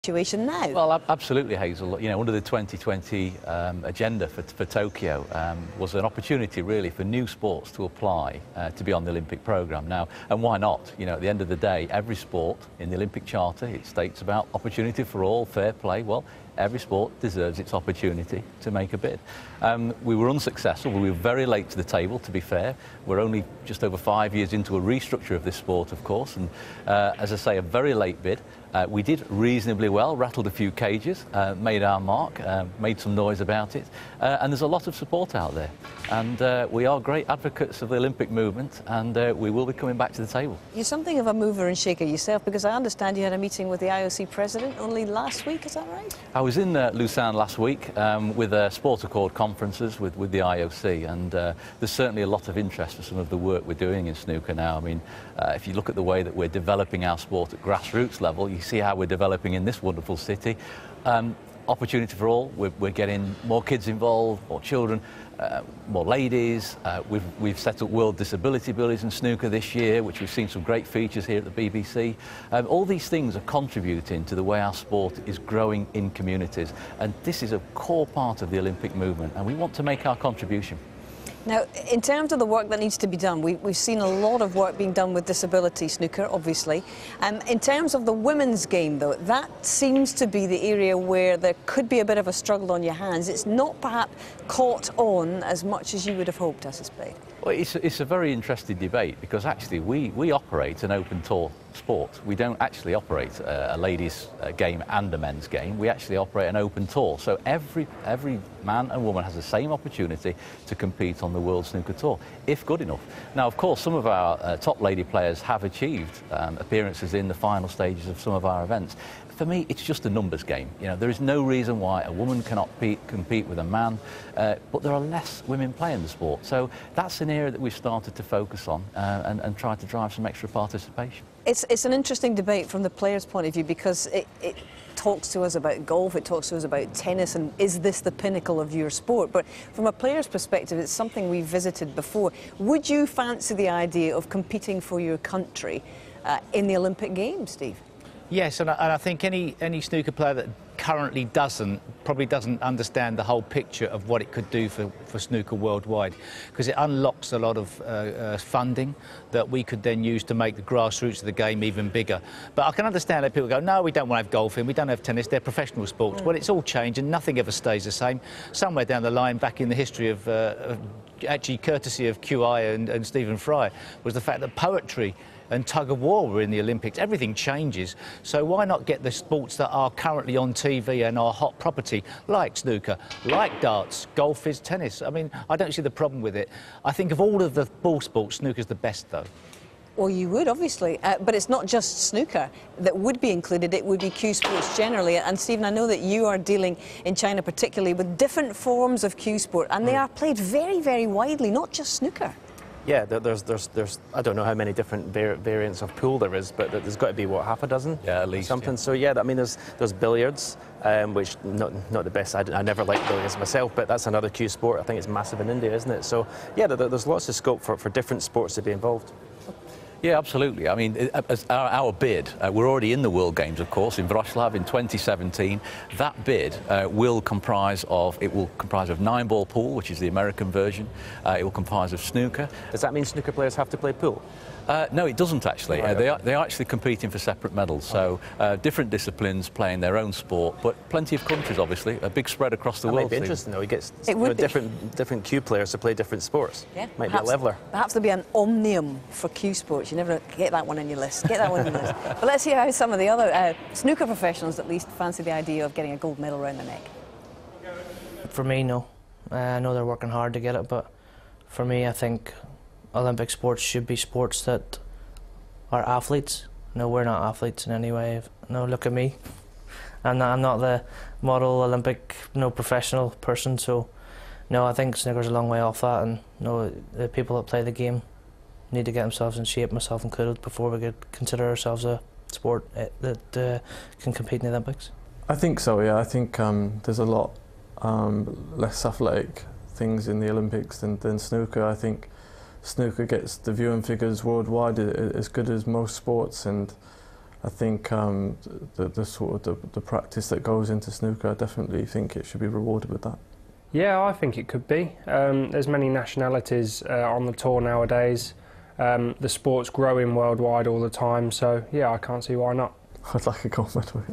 situation now? Well, absolutely, Hazel. You know, under the 2020 agenda for Tokyo was an opportunity really for new sports to apply to be on the Olympic programme now. And why not? You know, at the end of the day, every sport in the Olympic Charter, it states about opportunity for all, fair play. Well, every sport deserves its opportunity to make a bid. We were unsuccessful. We were very late to the table, to be fair. We're only just over 5 years into a restructure of this sport, of course, and as I say, a very late bid. We did reasonably well, rattled a few cages, made our mark, made some noise about it, and there's a lot of support out there. And we are great advocates of the Olympic movement, and we will be coming back to the table. You're something of a mover and shaker yourself, because I understand you had a meeting with the IOC president only last week, is that right? I was in Lausanne last week with Sport Accord conferences with the IOC, and there's certainly a lot of interest for some of the work we're doing in snooker now. I mean, if you look at the way that we're developing our sport at grassroots level, you see how we're developing in this wonderful city. Opportunity for all. We're getting more kids involved, more children, more ladies. We've set up World Disability Billies in snooker this year, which we've seen some great features here at the BBC. All these things are contributing to the way our sport is growing in communities, and this is a core part of the Olympic movement, and we want to make our contribution. Now, in terms of the work that needs to be done, we've seen a lot of work being done with disability snooker, obviously. In terms of the women's game, though, that seems to be the area where there could be a bit of a struggle on your hands. It's not perhaps caught on as much as you would have hoped, I suspect. Well, it's a very interesting debate, because actually we operate an open tour sport. We don't actually operate a ladies' game and a men's game. We actually operate an open tour. So every man and woman has the same opportunity to compete on the World Snooker Tour, if good enough. Now, of course, some of our top lady players have achieved appearances in the final stages of some of our events. For me, it's just a numbers game. You know, there is no reason why a woman cannot compete with a man, but there are less women playing the sport. So that's an area that we've started to focus on and try to drive some extra participation. It's an interesting debate from the players' point of view, because it talks to us about golf, it talks to us about tennis, and is this the pinnacle of your sport? But from a player's perspective, it's something we've visited before. Would you fancy the idea of competing for your country in the Olympic Games, Steve? Yes, and I think any snooker player that currently probably doesn't understand the whole picture of what it could do for snooker worldwide, because it unlocks a lot of funding that we could then use to make the grassroots of the game even bigger. But I can understand that people go, no, we don't want to have golfing, we don't have tennis, they're professional sports. Well, it's all changed and nothing ever stays the same. Somewhere down the line, back in the history of actually courtesy of QI and Stephen Fry, was the fact that poetry and tug of war were in the Olympics. Everything changes, so why not get the sports that are currently on TV and are hot property, like snooker, like darts, golf is tennis. I mean, I don't see the problem with it. I think of all of the ball sports, snooker's the best, though. Well, you would, obviously, but it's not just snooker that would be included, it would be cue sports generally. And Stephen, I know that you are dealing in China particularly with different forms of cue sport, and they are played very, very widely, not just snooker. Yeah, there's I don't know how many different variants of pool there is, but there's got to be, what, half a dozen? Yeah, at least. Something. Yeah. So yeah, I mean, there's billiards, which not the best. I never liked billiards myself, but that's another cue sport. I think it's massive in India, isn't it? So yeah, there's lots of scope for different sports to be involved. Yeah, absolutely. I mean, as our bid, we're already in the World Games, of course, in Wrocław in 2017. That bid will comprise of 9-ball pool, which is the American version. It will comprise of snooker. Does that mean snooker players have to play pool? No, it doesn't actually. Right, they are actually competing for separate medals. So different disciplines playing their own sport, but plenty of countries, obviously, a big spread across the world. Might be interesting, though. You get different cue players to play different sports. Yeah, might be a leveler. Perhaps there'll be an omnium for cue sports. You never get that one on your list. Get that one on your list. But let's hear how some of the other snooker professionals at least fancy the idea of getting a gold medal around their neck. For me, no. I know they're working hard to get it, but for me, I think Olympic sports should be sports that are athletes. No, we're not athletes in any way. No, look at me. I'm not the model Olympic, professional person. So, no, I think snooker's a long way off that, and no, the people that play the game need to get themselves in shape, myself included, before we could consider ourselves a sport that can compete in the Olympics. I think so. Yeah, I think there's a lot less athletic things in the Olympics than snooker. I think snooker gets the viewing figures worldwide as good as most sports, and I think the sort of the practice that goes into snooker, I definitely think it should be rewarded with that. Yeah, I think it could be. There's many nationalities on the tour nowadays. The sport's growing worldwide all the time, so yeah, I can't see why not. I'd like a gold medal.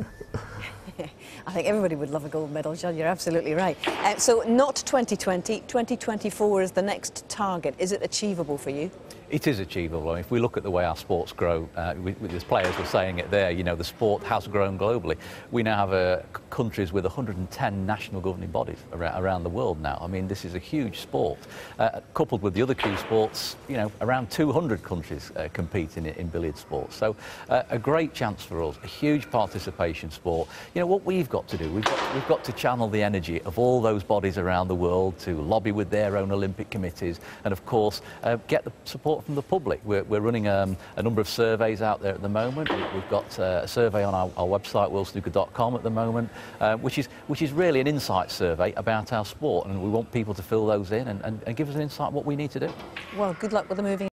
I think everybody would love a gold medal, John, you're absolutely right. So not 2020, 2024 is the next target. Is it achievable for you? It is achievable. I mean, if we look at the way our sports grow, as players were saying it there, you know, the sport has grown globally. We now have countries with 110 national governing bodies around the world now. I mean, this is a huge sport. Coupled with the other key sports, you know, around 200 countries compete in billiard sports. So a great chance for us, a huge participation sport. You know, what we've got to do, we've got to channel the energy of all those bodies around the world to lobby with their own Olympic committees and, of course, get the support from the public. We're running a number of surveys out there at the moment. We've got a survey on our website, worldsnooker.com, at the moment, which is really an insight survey about our sport, and we want people to fill those in and give us an insight what we need to do. Well, good luck with the moving